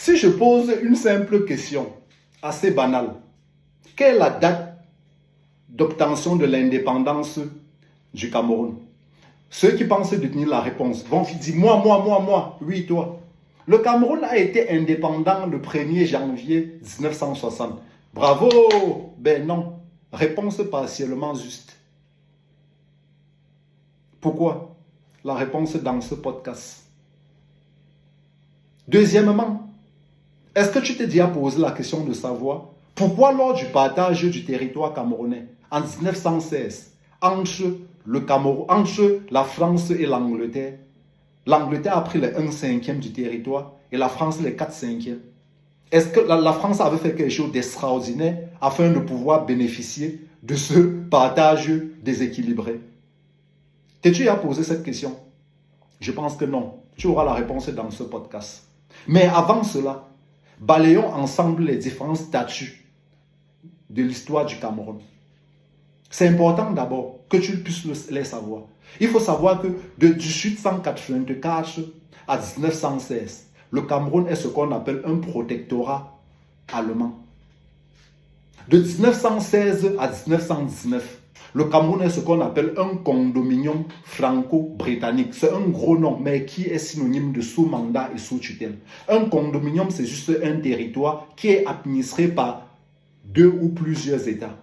Si je pose une simple question, assez banale, quelle est la date d'obtention de l'indépendance du Cameroun? Ceux qui pensent détenir la réponse vont dire moi, oui, toi. Le Cameroun a été indépendant le 1er janvier 1960. Bravo! Ben non, réponse partiellement juste. Pourquoi? La réponse dans ce podcast. Deuxièmement, est-ce que tu t'es déjà posé la question de savoir pourquoi lors du partage du territoire camerounais en 1916, entre la France et l'Angleterre, l'Angleterre a pris les 1/5 du territoire et la France les 4/5. Est-ce que la France avait fait quelque chose d'extraordinaire afin de pouvoir bénéficier de ce partage déséquilibré? T'es-tu déjà posé cette question? Je pense que non. Tu auras la réponse dans ce podcast. Mais avant cela, balayons ensemble les différents statuts de l'histoire du Cameroun. C'est important d'abord que tu puisses les savoir. Il faut savoir que de 1884 à 1916, le Cameroun est ce qu'on appelle un protectorat allemand. De 1916 à 1919, le Cameroun est ce qu'on appelle un condominium franco-britannique. C'est un gros nom, mais qui est synonyme de sous-mandat et sous-tutelle. Un condominium, c'est juste un territoire qui est administré par 2 ou plusieurs États.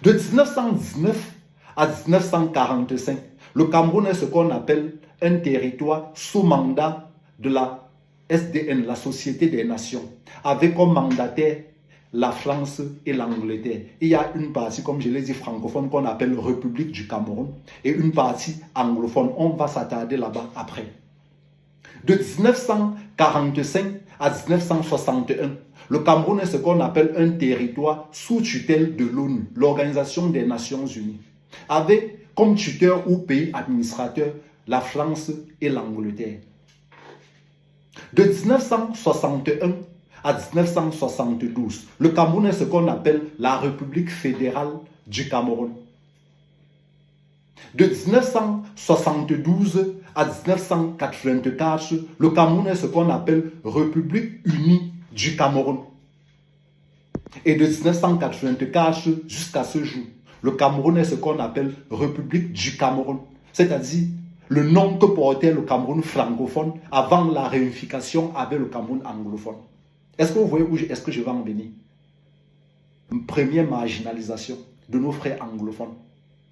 De 1919 à 1945, le Cameroun est ce qu'on appelle un territoire sous mandat de la SDN, la Société des Nations, avec comme mandataire la France et l'Angleterre. Il y a une partie, comme je l'ai dit, francophone qu'on appelle République du Cameroun et une partie anglophone. On va s'attarder là-bas après. De 1945 à 1961, le Cameroun est ce qu'on appelle un territoire sous tutelle de l'ONU, l'Organisation des Nations Unies, avec comme tuteur ou pays administrateur la France et l'Angleterre. De 1961 à 1972, le Cameroun est ce qu'on appelle la République fédérale du Cameroun. De 1972 à 1984, le Cameroun est ce qu'on appelle République unie du Cameroun. Et de 1984 jusqu'à ce jour, le Cameroun est ce qu'on appelle République du Cameroun. C'est-à-dire le nom que portait le Cameroun francophone avant la réunification avec le Cameroun anglophone. Est-ce que vous voyez où est-ce que je vais en venir? Une première marginalisation de nos frères anglophones.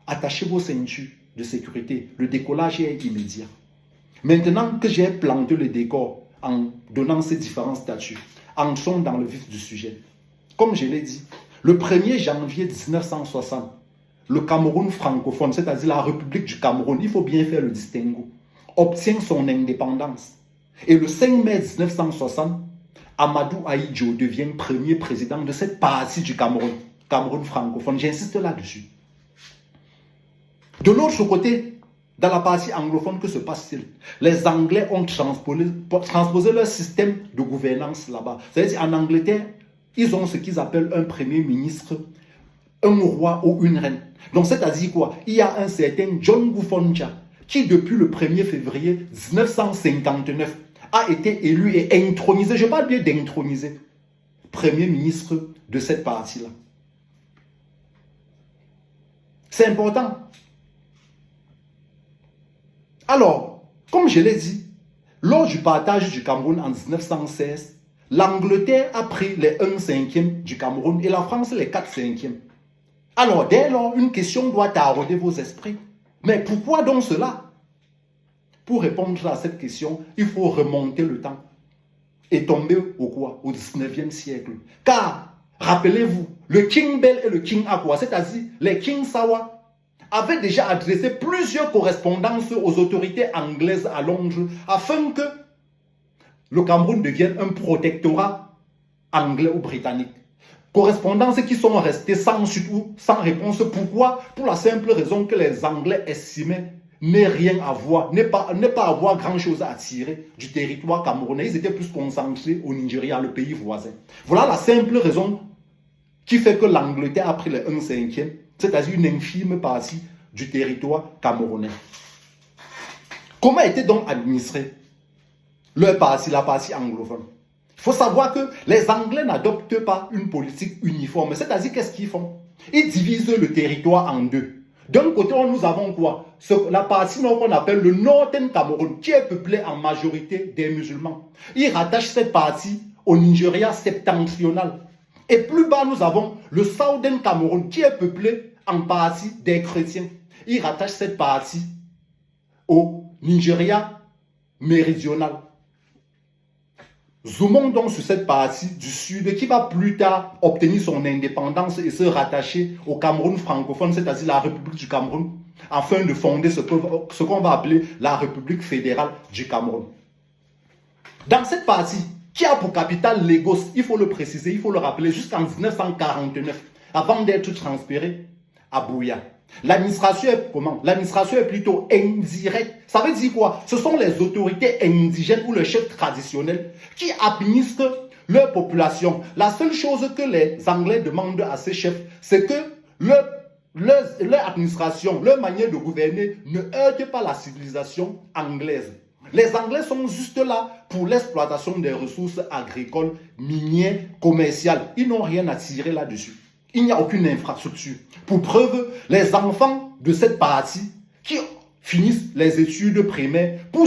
Attachez vos ceintures de sécurité. Le décollage est immédiat. Maintenant que j'ai planté le décor en donnant ces différents statuts, entrons dans le vif du sujet. Comme je l'ai dit, le 1er janvier 1960, le Cameroun francophone, c'est-à-dire la République du Cameroun, il faut bien faire le distinguo, obtient son indépendance. Et le 5 mai 1960, Amadou Ahidjo devient premier président de cette partie du Cameroun, Cameroun francophone. J'insiste là-dessus. De l'autre côté, dans la partie anglophone, que se passe-t-il? Les Anglais ont transposé leur système de gouvernance là-bas. C'est-à-dire en Angleterre, ils ont ce qu'ils appellent un premier ministre, un roi ou une reine. Donc c'est-à-dire quoi? Il y a un certain John Gufoncha qui depuis le 1er février 1959 a été élu et intronisé, je parle bien d'introniser, premier ministre de cette partie-là. C'est important. Alors, comme je l'ai dit, lors du partage du Cameroun en 1916, l'Angleterre a pris les 1/5 du Cameroun et la France les 4/5. Alors, dès lors, une question doit tarauder vos esprits. Mais pourquoi donc cela? Pour répondre à cette question, il faut remonter le temps et tomber au quoi? Au 19e siècle. Car, rappelez-vous, le King Bell et le King Akwa, c'est-à-dire les King Sawa, avaient déjà adressé plusieurs correspondances aux autorités anglaises à Londres afin que le Cameroun devienne un protectorat anglais ou britannique. Correspondances qui sont restées sans suite ou sans réponse. Pourquoi? Pour la simple raison que les Anglais estimaient n'est rien à voir, n'est pas avoir grand-chose à tirer du territoire camerounais. Ils étaient plus concentrés au Nigeria, le pays voisin. Voilà la simple raison qui fait que l'Angleterre a pris les 1/5, c'est-à-dire une infime partie du territoire camerounais. Comment était donc administré leur partie, la partie anglophone. Il faut savoir que les Anglais n'adoptent pas une politique uniforme. C'est-à-dire, qu'est-ce qu'ils font? Ils divisent le territoire en deux. D'un côté, nous avons quoi? La partie nord qu'on appelle le Northern Cameroun, qui est peuplée en majorité des musulmans. Ils rattachent cette partie au Nigeria septentrional. Et plus bas, nous avons le Southern Cameroun, qui est peuplé en partie des chrétiens. Ils rattachent cette partie au Nigeria méridional. Zoomons donc sur cette partie du sud qui va plus tard obtenir son indépendance et se rattacher au Cameroun francophone, c'est-à-dire la République du Cameroun, afin de fonder ce qu'on va appeler la République fédérale du Cameroun. Dans cette partie, qui a pour capitale Lagos, il faut le préciser, il faut le rappeler, jusqu'en 1949, avant d'être transféré à Buea. L'administration est comment? L'administration est plutôt indirecte. Ça veut dire quoi? Ce sont les autorités indigènes ou les chefs traditionnels qui administrent leur population. La seule chose que les Anglais demandent à ces chefs, c'est que leur administration, leur manière de gouverner ne heurte pas la civilisation anglaise. Les Anglais sont juste là pour l'exploitation des ressources agricoles, minières, commerciales. Ils n'ont rien à tirer là-dessus. Il n'y a aucune infrastructure. Pour preuve, les enfants de cette partie qui finissent les études primaires pour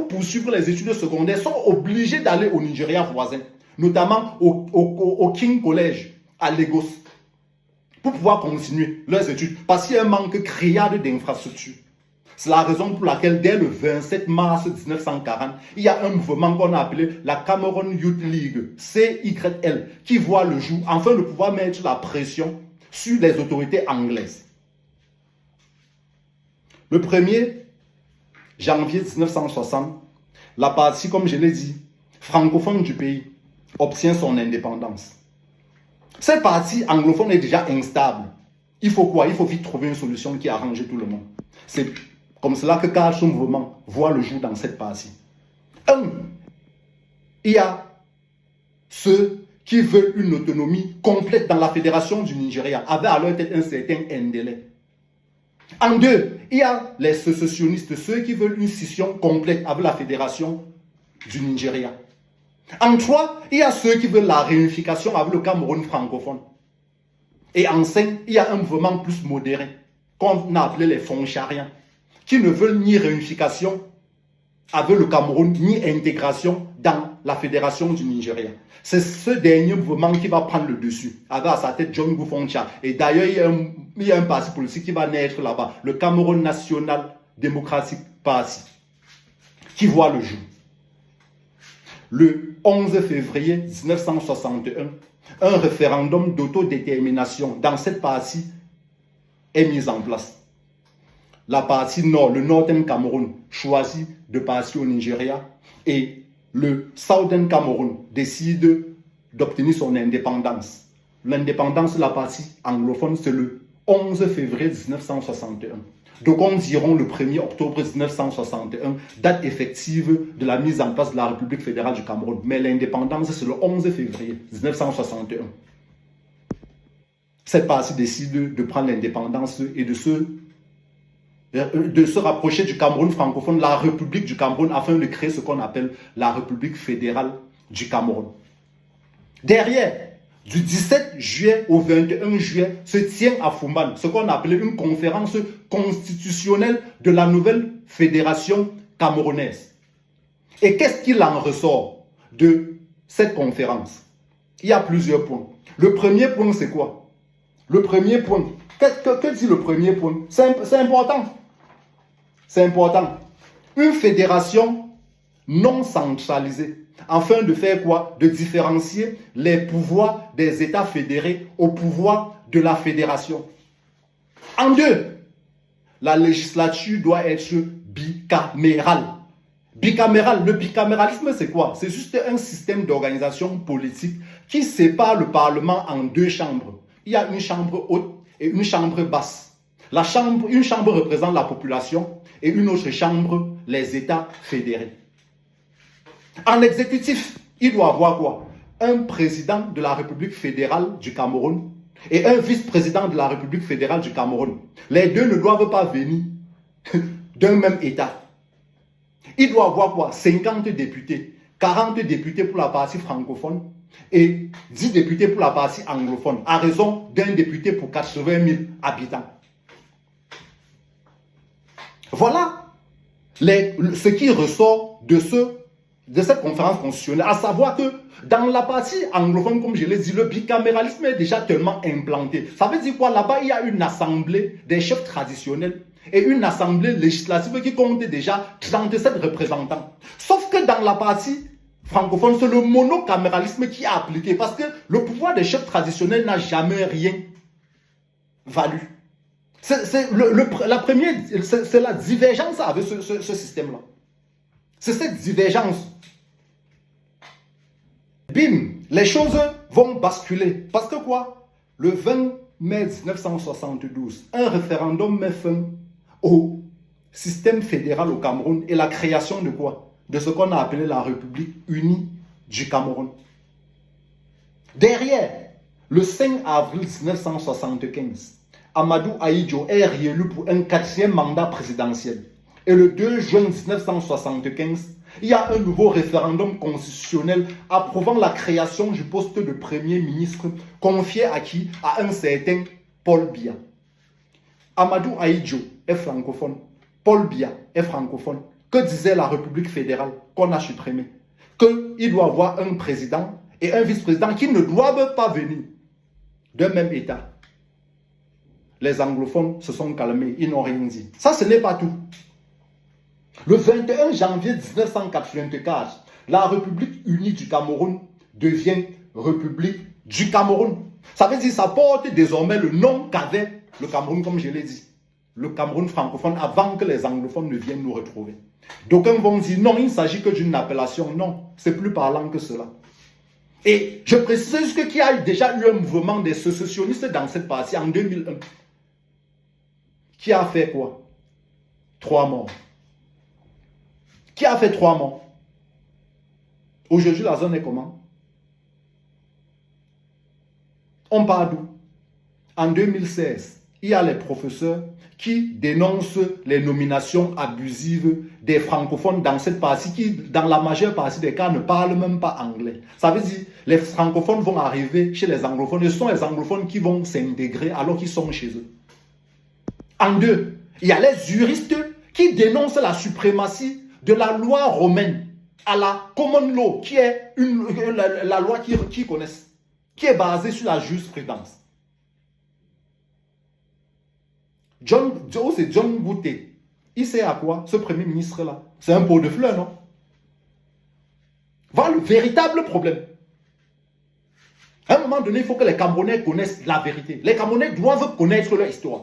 poursuivre les études secondaires sont obligés d'aller au Nigeria voisin, notamment au King College à Lagos, pour pouvoir continuer leurs études parce qu'il y a un manque criard d'infrastructures. C'est la raison pour laquelle, dès le 27 mars 1940, il y a un mouvement qu'on a appelé la Cameroon Youth League, CYL, qui voit le jour afin de pouvoir mettre la pression sur les autorités anglaises. Le 1er janvier 1960, la partie, comme je l'ai dit, francophone du pays, obtient son indépendance. Cette partie anglophone est déjà instable. Il faut quoi? Il faut vite trouver une solution qui arrange tout le monde. C'est comme cela que ce mouvement voit le jour dans cette partie. Il y a ceux qui veulent une autonomie complète dans la fédération du Nigeria, avec à leur tête un certain Ndélé. En deux, il y a les sécessionnistes, ceux qui veulent une scission complète avec la fédération du Nigeria. En trois, il y a ceux qui veulent la réunification avec le Cameroun francophone. Et en cinq, il y a un mouvement plus modéré, qu'on a appelé les Fonchariens, qui ne veulent ni réunification avec le Cameroun, ni intégration dans la fédération du Nigeria. C'est ce dernier mouvement qui va prendre le dessus, avec à sa tête John Goufoncha. Et d'ailleurs, il y a un parti politique qui va naître là-bas, le Cameroun National Democratic Party, qui voit le jour. Le 11 février 1961, un référendum d'autodétermination dans cette partie est mis en place. La partie nord, le Northern Cameroun, choisit de partir au Nigeria et le Southern Cameroun décide d'obtenir son indépendance. L'indépendance de la partie anglophone, c'est le 11 février 1961. Donc on diront le 1er octobre 1961, date effective de la mise en place de la République fédérale du Cameroun. Mais l'indépendance, c'est le 11 février 1961. Cette partie décide de prendre l'indépendance et de se rapprocher du Cameroun francophone, la République du Cameroun, afin de créer ce qu'on appelle la République fédérale du Cameroun. Derrière, du 17 juillet au 21 juillet, se tient à Fumban ce qu'on appelait une conférence constitutionnelle de la nouvelle fédération camerounaise. Et qu'est-ce qu'il en ressort de cette conférence? Il y a plusieurs points. Le premier point, c'est quoi? Le premier point, que dit le premier point? C'est important. C'est important. Une fédération non centralisée, afin de faire quoi? De différencier les pouvoirs des États fédérés au pouvoir de la fédération. En deux, la législature doit être bicamérale. Le bicaméralisme, c'est quoi? C'est juste un système d'organisation politique qui sépare le Parlement en deux chambres. Il y a une chambre haute et une chambre basse. Une chambre représente la population et une autre chambre les États fédérés. En exécutif, il doit avoir quoi? Un président de la République fédérale du Cameroun et un vice-président de la République fédérale du Cameroun. Les deux ne doivent pas venir d'un même État. il doit avoir quoi? 50 députés, 40 députés pour la partie francophone et 10 députés pour la partie anglophone, à raison d'un député pour 80 000 habitants. Voilà ce qui ressort de cette conférence constitutionnelle, à savoir que dans la partie anglophone, comme je l'ai dit, le bicaméralisme est déjà tellement implanté. Ça veut dire quoi? Là-bas, il y a une assemblée des chefs traditionnels et une assemblée législative qui compte déjà 37 représentants. Sauf que dans la partie francophone, c'est le monocaméralisme qui a appliqué parce que le pouvoir des chefs traditionnels n'a jamais rien valu. C'est la divergence avec ce système-là. C'est cette divergence. Bim, les choses vont basculer. Parce que quoi? Le 20 mai 1972, un référendum met fin au système fédéral au Cameroun et la création de quoi? De ce qu'on a appelé la République unie du Cameroun. Derrière, le 5 avril 1975, Amadou Ahidjo est réélu pour un 4e mandat présidentiel. Et le 2 juin 1975, il y a un nouveau référendum constitutionnel approuvant la création du poste de Premier ministre confié à qui? À un certain Paul Biya. Amadou Ahidjo est francophone. Paul Biya est francophone. Que disait la République fédérale qu'on a supprimée? Qu'il doit avoir un président et un vice-président qui ne doivent pas venir d'un même État. Les anglophones se sont calmés, ils n'ont rien dit. Ça, ce n'est pas tout. Le 21 janvier 1984, la République unie du Cameroun devient République du Cameroun. Ça veut dire que ça porte désormais le nom qu'avait le Cameroun, comme je l'ai dit. Le Cameroun francophone, avant que les anglophones ne viennent nous retrouver. D'aucuns vont dire non, il ne s'agit que d'une appellation. Non, c'est plus parlant que cela. Et je précise qu'il y a déjà eu un mouvement des sécessionnistes dans cette partie en 2001. Qui a fait quoi? 3 morts. Qui a fait 3 morts? Aujourd'hui, la zone est comment? On part d'où? En 2016, il y a les professeurs qui dénoncent les nominations abusives des francophones dans cette partie qui, dans la majeure partie des cas, ne parlent même pas anglais. Ça veut dire que les francophones vont arriver chez les anglophones et ce sont les anglophones qui vont s'intégrer alors qu'ils sont chez eux. En 2, il y a les juristes qui dénoncent la suprématie de la loi romaine à la common law, qui est la loi qu'ils connaissent, qui est basée sur la jurisprudence. C'est John Bouté. Il sait à quoi, ce premier ministre-là? C'est un pot de fleurs, non? Voilà le véritable problème. À un moment donné, il faut que les Camerounais connaissent la vérité. Les Camerounais doivent connaître leur histoire.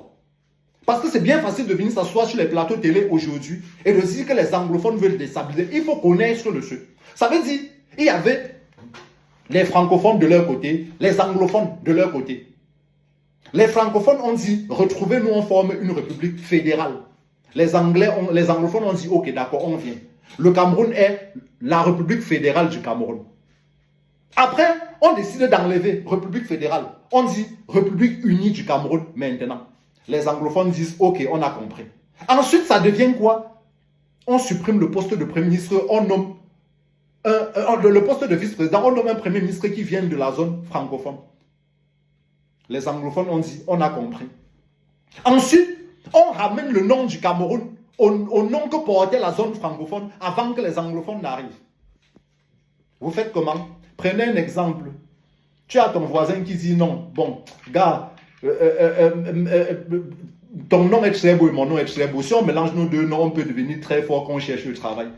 Parce que c'est bien facile de venir s'asseoir sur les plateaux télé aujourd'hui et de dire que les anglophones veulent déstabiliser. Il faut connaître le jeu. Ça veut dire qu'il y avait les francophones de leur côté, les anglophones de leur côté. Les francophones ont dit, retrouvez-nous, on forme une république fédérale. Les anglophones ont dit, ok, d'accord, on vient. Le Cameroun est la république fédérale du Cameroun. Après, on décide d'enlever république fédérale. On dit république unie du Cameroun maintenant. Les anglophones disent, ok, on a compris. Ensuite, ça devient quoi? On supprime le poste de Premier ministre, on nomme le poste de vice-président, on nomme un Premier ministre qui vient de la zone francophone. Les anglophones ont dit, on a compris. Ensuite, on ramène le nom du Cameroun au nom que portait la zone francophone avant que les anglophones n'arrivent. Vous faites comment? Prenez un exemple. Tu as ton voisin qui dit non, bon, gars, ton nom est très beau et mon nom est très beau. Si on mélange nos deux noms, on peut devenir très fort quand on cherche le travail.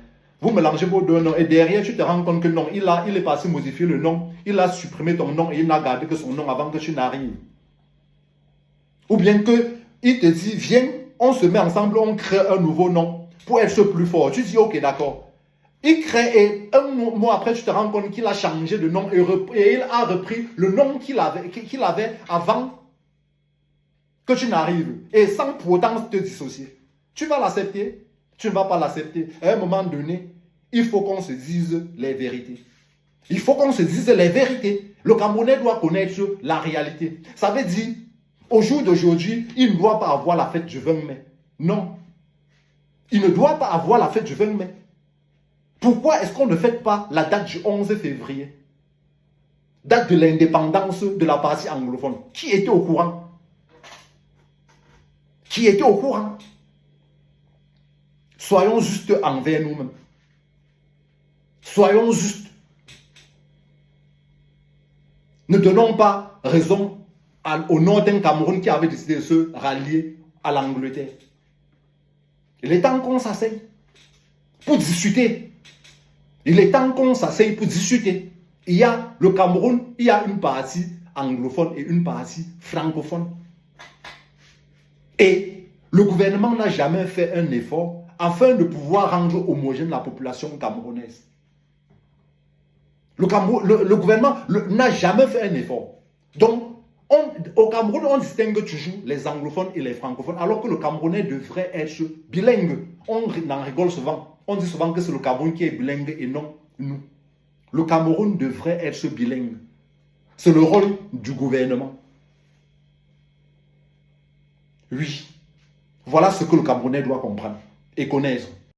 Vous mélangez vos deux noms et derrière, tu te rends compte que non, il est passé modifier le nom, il a supprimé ton nom et il n'a gardé que son nom avant que tu n'arrives. Ou bien qu'il te dit, viens, on se met ensemble, on crée un nouveau nom pour être plus fort. Tu dis, ok, d'accord. Il crée et un mois après, tu te rends compte qu'il a changé de nom et il a repris le nom qu'il avait avant que tu n'arrives et sans pour autant te dissocier. Tu vas l'accepter? Tu ne vas pas l'accepter. À un moment donné, il faut qu'on se dise les vérités. Il faut qu'on se dise les vérités. Le Camerounais doit connaître la réalité. Ça veut dire, au jour d'aujourd'hui, il ne doit pas avoir la fête du 20 mai. Non. Il ne doit pas avoir la fête du 20 mai. Pourquoi est-ce qu'on ne fête pas la date du 11 février? Date de l'indépendance de la partie anglophone. Qui était au courant? Qui était au courant? Soyons justes envers nous-mêmes. Soyons justes. Ne donnons pas raison au nord d'un Cameroun qui avait décidé de se rallier à l'Angleterre. Il est temps qu'on s'asseye pour discuter. Il est temps qu'on s'asseye pour discuter. Il y a le Cameroun, il y a une partie anglophone et une partie francophone. Et le gouvernement n'a jamais fait un effort afin de pouvoir rendre homogène la population camerounaise. Le gouvernement n'a jamais fait un effort. Donc, au Cameroun, on distingue toujours les anglophones et les francophones, alors que le Camerounais devrait être bilingue. On en rigole souvent. On dit souvent que c'est le Cameroun qui est bilingue et non nous. Le Cameroun devrait être bilingue. C'est le rôle du gouvernement. Oui. Voilà ce que le Camerounais doit comprendre et connaître.